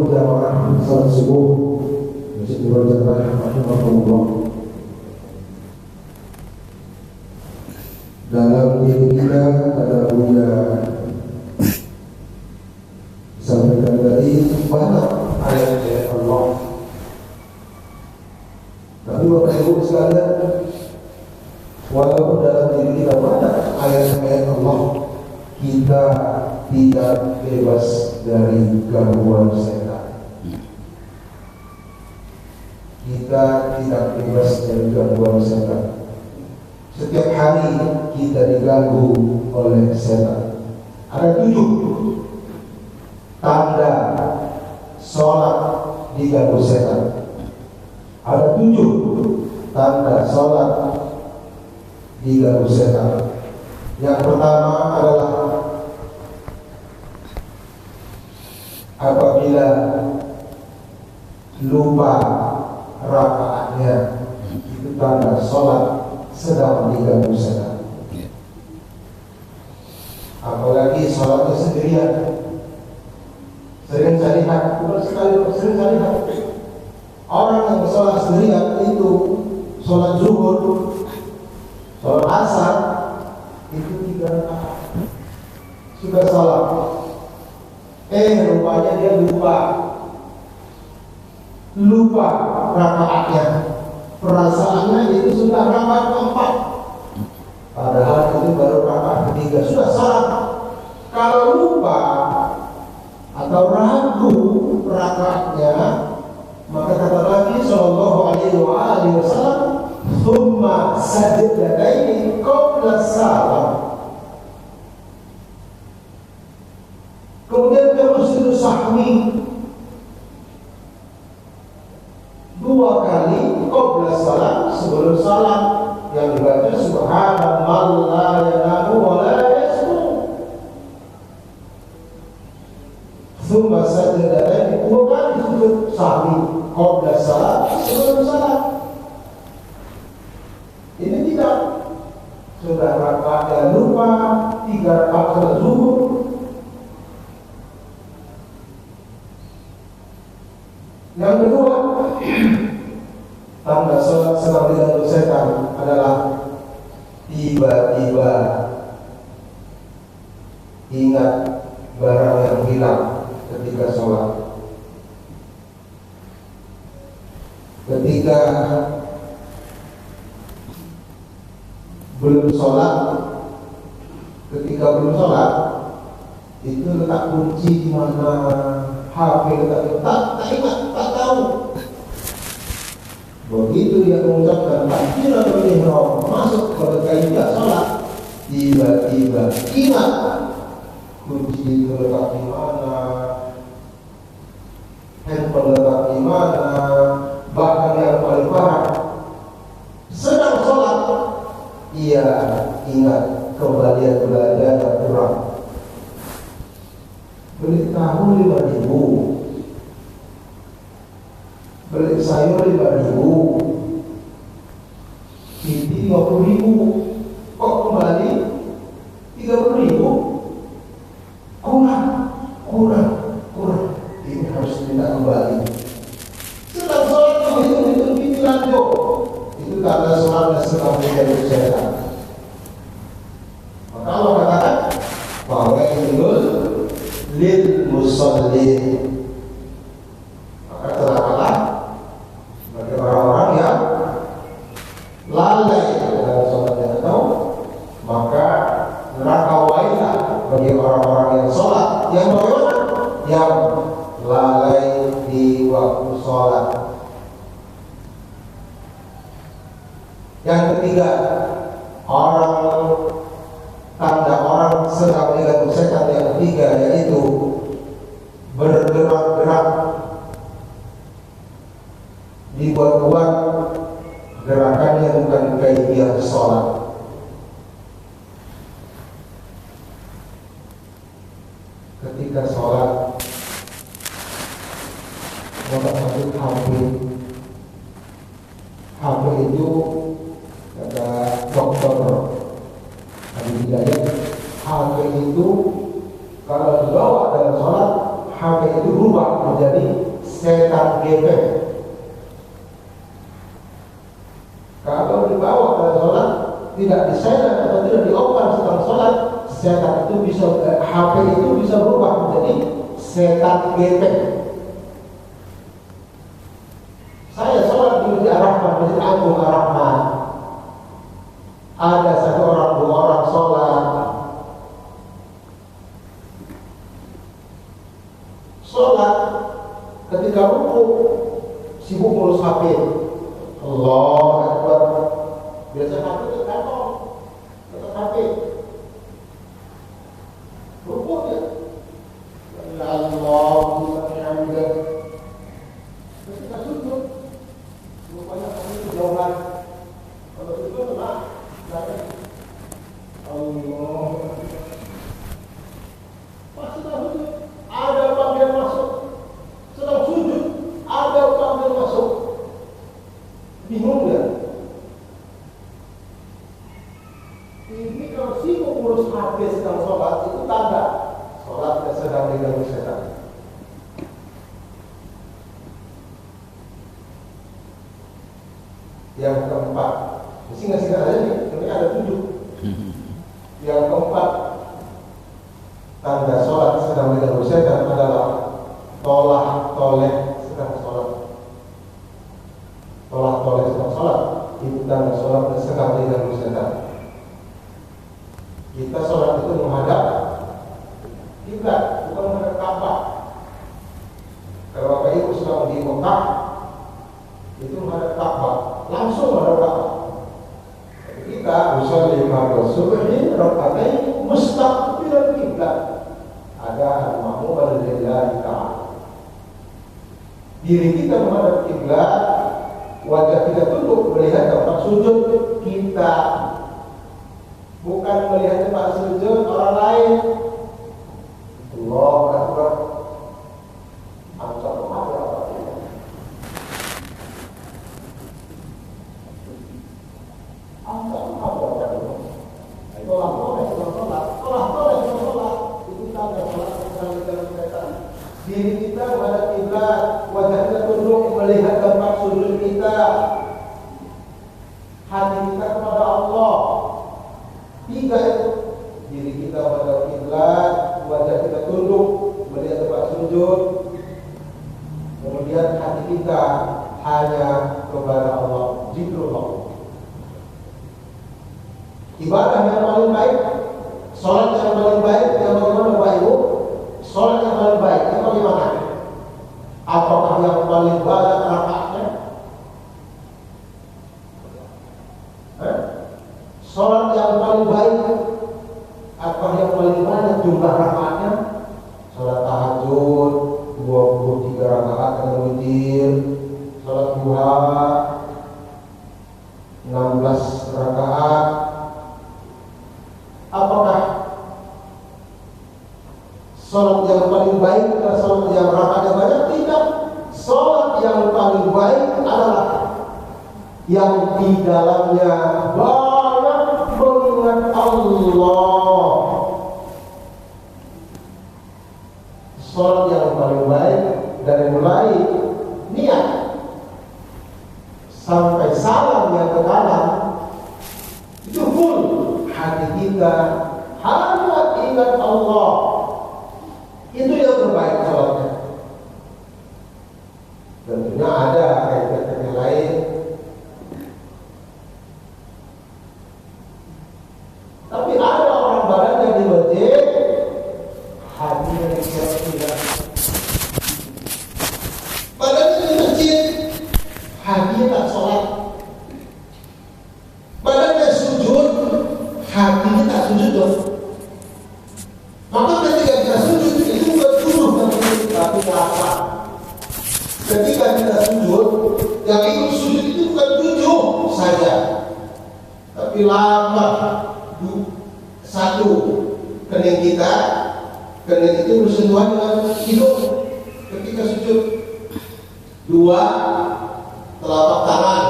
berjamaah salat subuh Masjid Nurul Jannah rahimahullah. Dalam diri kita ada Buya sampaikan tadi banyak ayat Allah. Tapi Bapak Ibu sekalian, walaupun dalam diri kita banyak ayat-ayat Allah, kita tidak bebas dari gangguan setan. Kita tidak bebas dari gangguan setan. Setiap hari kita diganggu oleh setan. Ada 7 tanda sholat diganggu setan. Ada 7 tanda sholat diganggu setan. Yang pertama adalah apabila lupa rakaatnya, itu tanda sholat sedang diganggu setan. Apalagi sholatnya sendirian. Sering saya lihat, sering saya lihat orang yang sholat sendirian itu sholat zuhur, sholat asar itu 3 rakaat sudah sholat. Rupanya dia lupa rakaatnya. Perasaannya itu sudah rakaat keempat, padahal itu baru rakaat ketiga, sudah salah. Kalau lupa atau ragu rakaatnya, maka kata Nabi Sallallahu Alaihi Wasallam, "Tsumma sajadataini qabla salam." Kemudian dia sujud sahwi 2 kali qabla salam, sebelum salam, yang dibaca subhanallah la yanamu wa la yasmu. Tsumma sajadataini 2 kali sujud sahwi qabla salam, sebelum salam. Ini tidak, sudah rakaatnya lupa, 3 rakaat sholat zuhur. Yang kedua, tanda sholat sedang diganggu setan adalah tiba-tiba ingat barang yang hilang ketika sholat. Ketika belum sholat, itu letak kunci di mana, HP letak, tak ingat, tak tahu. Begitu dia mengucapkan takbiratul ihram, masuk ke kaidah sholat, tiba-tiba ingat kunci itu letak di mana, handphone letak di mana. Bahkan yang paling parah, sedang sholat ia ingat kembalian belanjanya kurang. Beli tahu 5.000, beli sayur 5.000, ini 50.000, kok kembali 30.000? Kurang. Ini harus minta kembali. Sedang sholat itu pikiran yo. Itu tanda sholatnya sedang menjadi setan. Maka Allah katakan bahwa ini lil musallin, maka celakalah bagi orang-orang yang lalai dalam sholatnya, atau maka neraka wailah bagi orang-orang yang sholat yang bagaimana? Yang lalai di waktu sholat. Yang ketiga, tanda orang sedang diganggu setan yang ketiga yaitu bergerak-gerak, dibuat-buat gerakannya bukan kaifiah sholat. Ketika sholat satu HP itu kata dokter Adi Hidayat, HP itu kalau dibawa dalam sholat HP itu berubah menjadi setan gepeng. Kalau dibawa pada sholat, tidak disilent atau tidak di-open setelah sholat, setan itu bisa, HP itu bisa berubah menjadi setan gepeng. Saya sholat di Masjid Ar-Rahman, Masjid Agung Ar-Rahman. Ada satu orang, dua orang sholat. Sholat ketika ruku sibuk ngurus HP. Allahu Akbar. Biasa HP itu kantong, tetap HP. Ruku dia. Allahu Akbar. Ketika sujud, rupanya kami kejauhan. Kalau sujud, nah, Allah. Pas sedang sujud, ada panggilan masuk. Sedang sujud, ada panggilan masuk. Bingung ya? Ini kalau sibuk ngurus HP sedang sholat, itu tanda sholatnya sedang diganggu setan. Yang keempat, singkat-singkat aja nih, ini ada 7. Yang keempat, tanda sholat sedang diganggu setan adalah toleh sedang sholat. Toleh sedang sholat, itu tanda sholat sedang diganggu setan. Kita sholat itu menghadap kiblat, bukan menghadap Ka'bah. Kalau Bapak Ibu sedang di Mekah, itu menghadap Ka'bah, langsung menghadap Ka'bah. Kita usolli maghrib subhi rakaatain mustaqbilal kiblat. Ada al-ma'mum lillahi ta'ala. Diri kita menghadap kiblat, wajah kita tunduk melihat tempat sujud kita, bukan melihat tempat sujud orang lain. Allahu Akbar. Antum apa? Diri kita menghadap kiblat, wajah kita tunduk melihat tempat sujud kita, hati kita kepada Allah. 3 itu, diri kita menghadap kiblat, wajah kita tunduk melihat tempat sujud, kemudian hati kita hanya kepada Allah, zikrullah. Ibadah yang paling baik, sholat yang paling baik, yang bagaimana Bapak Ibu? Sholat yang paling baik, yang bagaimana? Apakah yang paling banyak rakaatnya? Sholat yang paling baik, apakah yang paling banyak jumlah rakaatnya? Sholat tahajud 23 rakaat dengan witir, sholat duha 16 rakaat. Apakah sholat yang paling baik adalah sholat yang rakaatnya banyak? Tidak. Sholat yang paling baik adalah yang di dalamnya banyak mengingat Allah. Sholat yang paling baik dari mulai niat sampai salam yang ke kanan itu full. Hati kita hanya ingat Allah. Itu yang terbaik sholatnya. Tentunya ada kaitan yang lain. Tapi ada orang badannya di masjid, hatinya tidak. Badannya di masjid, hatinya tak sholat. Badannya sujud, hatinya tak sujud dong. Maka ketika kita sujud itu bukan suruh tapi apa? Ketika kita sujud, yang ikut sujud itu bukan tujuh saja, tapi lama. Satu, kening kita, kening itu bersentuhan dengan hidung ketika sujud. 2, telapak tangan.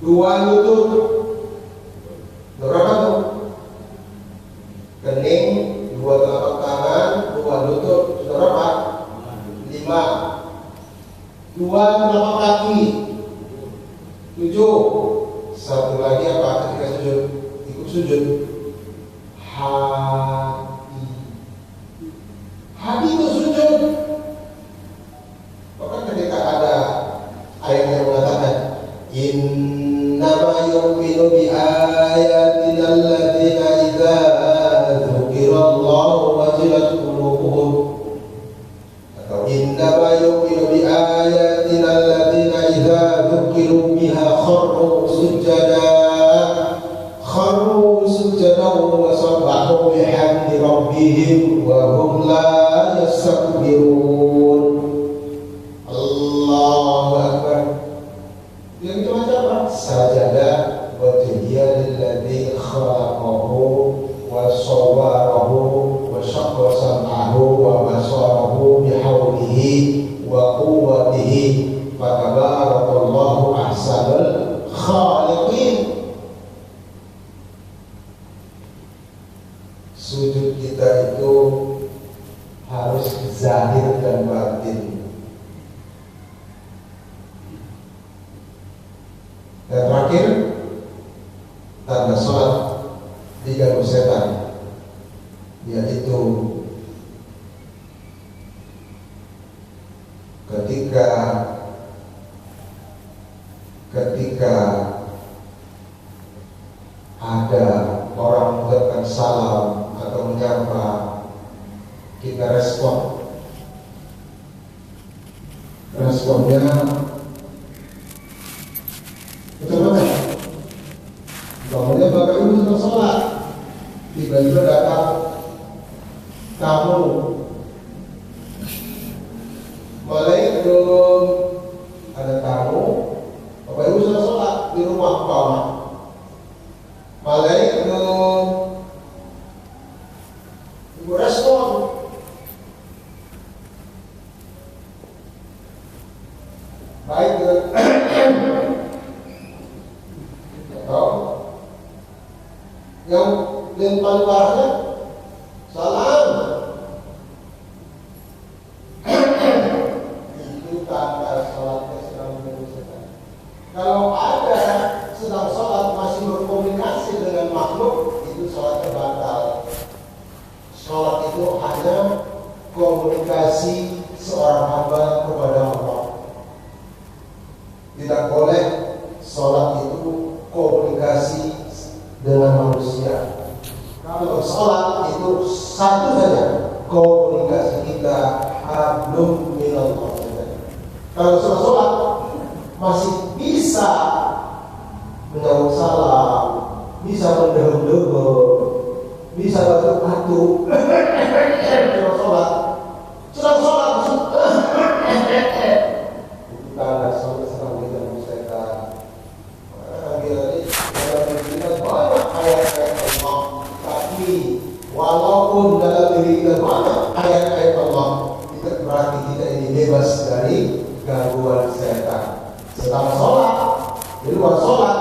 2, lutut. Berapa tuh? Kening, 2 telapak tangan, 2 rabbihim wa hum la yastakbirun. Allahu Akbar. Yang itu macam apa? Sajada wa tahiya lilladzi khalaqahu wa sawwarahu wa syaqqa sam'ahu wa basarahu bihawlihi wa quwwatihi fa tabarakallahu ahsanul khaliqin. Sujud kita itu harus zahir dan batin. Dan terakhir, tanda sholat diganggu setan, yaitu ketika ada orang mengucapkan salam atau menyapa, kita responnya bagaimana? Bangunnya Bapak Ibu sedang sholat, tiba-tiba datang tamu, Waalaikumsalam, ada tamu, Bapak Ibu sedang sholat di rumah Bapak. Waalaikumsalam, Ibu respon. Baik, yang paling parahnya salam. Itu tanda sholatnya sedang menyelesaikan. Kalau ada sedang sholat masih berkomunikasi dengan makhluk, itu sholatnya batal. Sholat itu hanya komunikasi seorang hamba kepada Allah. Tidak boleh sholat itu komunikasi dengan manusia. Kalau sholat itu satu saja, komunikasi kita hablum minallah. Kalau sudah sholat masih bisa menjawab salam, bisa mendahului, bisa batuk-batuk. Kalau sholat, sudah sholat itu tanda sholat sedang diganggu setan. Banyak ayat-ayat Allah, tapi walaupun dalam diri kita banyak ayat-ayat Allah, itu berarti kita ini bebas dari gangguan setan. Setelah sholat, di luar sholat,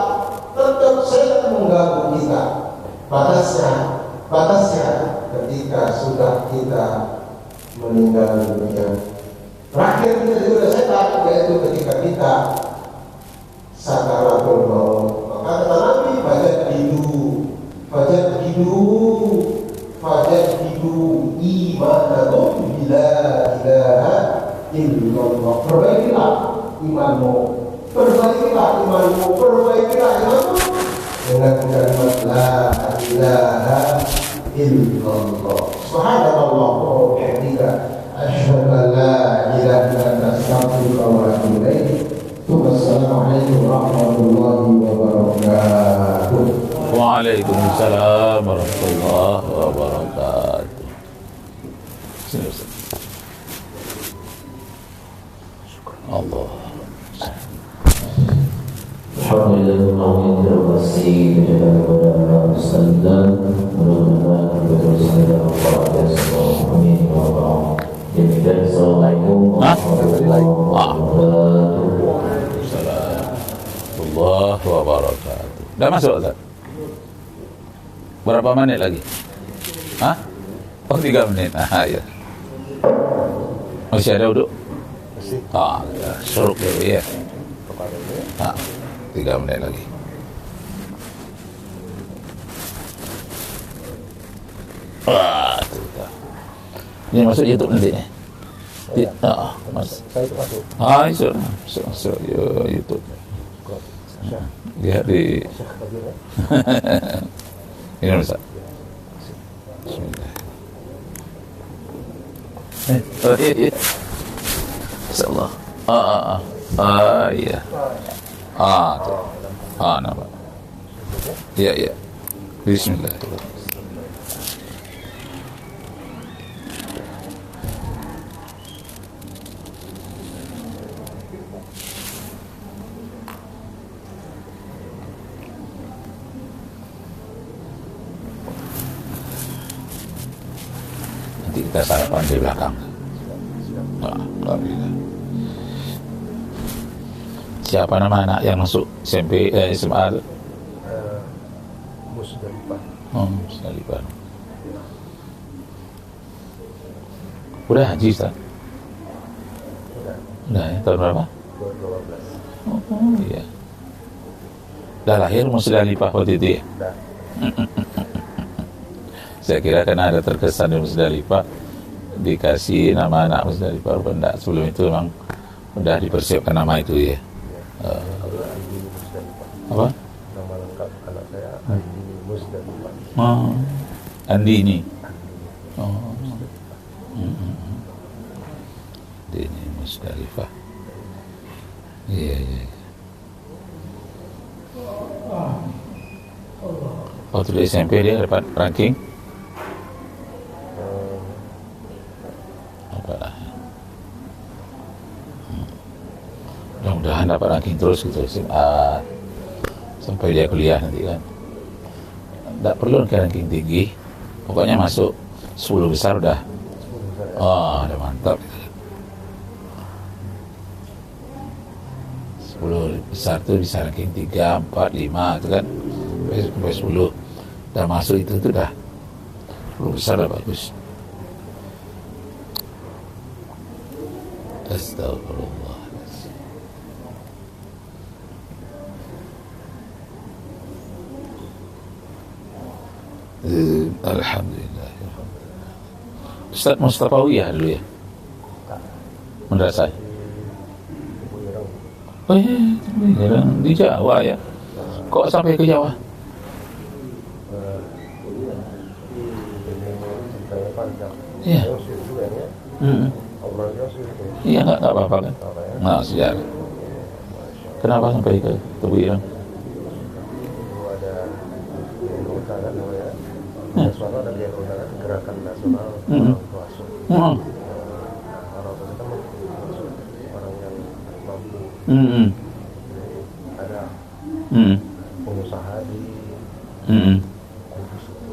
tetap setan mengganggu kita. Batasnya ketika sudah kita meninggal dunia. Terakhir kita juga setan, yaitu ketika kita sakaratul maut. Maka kata Nabi, fajadidu imanakum bila ilaha illallah. Perbaikilah imanmu dengan kalimat la ilaha illallah. Subhanallah wa bihamdihi, asyhadu an la ilaha illa anta, astaghfiruka wa atubu ilaik. Wassalamualaikum warahmatullahi wabarakatuh. Waalaikumsalam warahmatullahi wabarakatuh. Allah. Alhamdulillah, terima kasih kepada Ustaz dan mudah-mudahan betul saja Allah semua. Amin ya Allah. Demikian, assalamualaikum warahmatullahi wabarakatuh. Warahmatullahi wabarakatuh. Dah masuk Ustaz? Berapa menit lagi? Hah? Oh 3 menit. Ya. Masih ada duduk? Suruk dulu ya. 3 menit lagi. Ini masuk YouTube nanti ni. Mas. Saya itu masuk. Masuk YouTube. Lihat di ini Ustaz. Bismillah. Insyaallah. Iya. Tu. Nampak. Ya. Bismillah. kita sarapan di belakang. Nah, alhamdulillah. Siapa nama anak yang masuk SMP SMA? Musdalifah. Oh, Musdalifah. Udah haji Ustaz? Udah ya, tahun berapa? 2012. Oh iya. Dah lahir Musdalifah waktu itu ya? Dah. Saya kira karena ada terkesan di Musdalifah dikasih nama anak Musdalifah, benda sebelum itu memang udah dipersiapkan nama itu ya. Andi Musdalifah. Apa? Nama lengkap anak saya Andi Musdalifah. Oh, Andi ini. Andi Oh, Musdalifah. Andi ini Musdalifah. Iya, iya. Waktu di SMP dia dapat ranking apa lah? Mudah-mudahan dapat ranking terus gitu SMA sampai dia kuliah nanti kan. Tidak perlu ke ranking tinggi, pokoknya masuk 10 besar udah. Oh, udah mantap. 10 besar tuh bisa ranking 3, 4, 5 itu kan sampai 10 udah masuk itu tuh dah 10 besar udah bagus. Astagfirullah. Alhamdulillah. Ustaz Mustafawiyah dulu ya? Madrasah. Oh iya, di Jawa ya. Kok sampai ke Jawa? Ceritanya panjang. Iya. Yosir juga ya. Obrolan Yosir itu. Iya, nggak apa-apa kan? Apa ya? Nah, sejarah. Kenapa sampai ke Tebu Ireng? Dulu ada GNUTA kan namanya. Suara ada GNUTA kan, Gerakan Nasional Orang Tua Asuh. Orang tua kita masuk orang yang mampu. Ada pengusaha di Kudus itu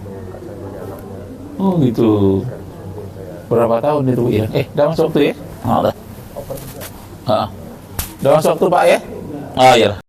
mengangkat saya jadi anaknya. Oh gitu. Kan sungguh saya Berapa tahun di Tebu Ireng? Udah masuk waktu ya? Oh, udah. open juga. Udah masuk waktu Pak ya? Oh iya.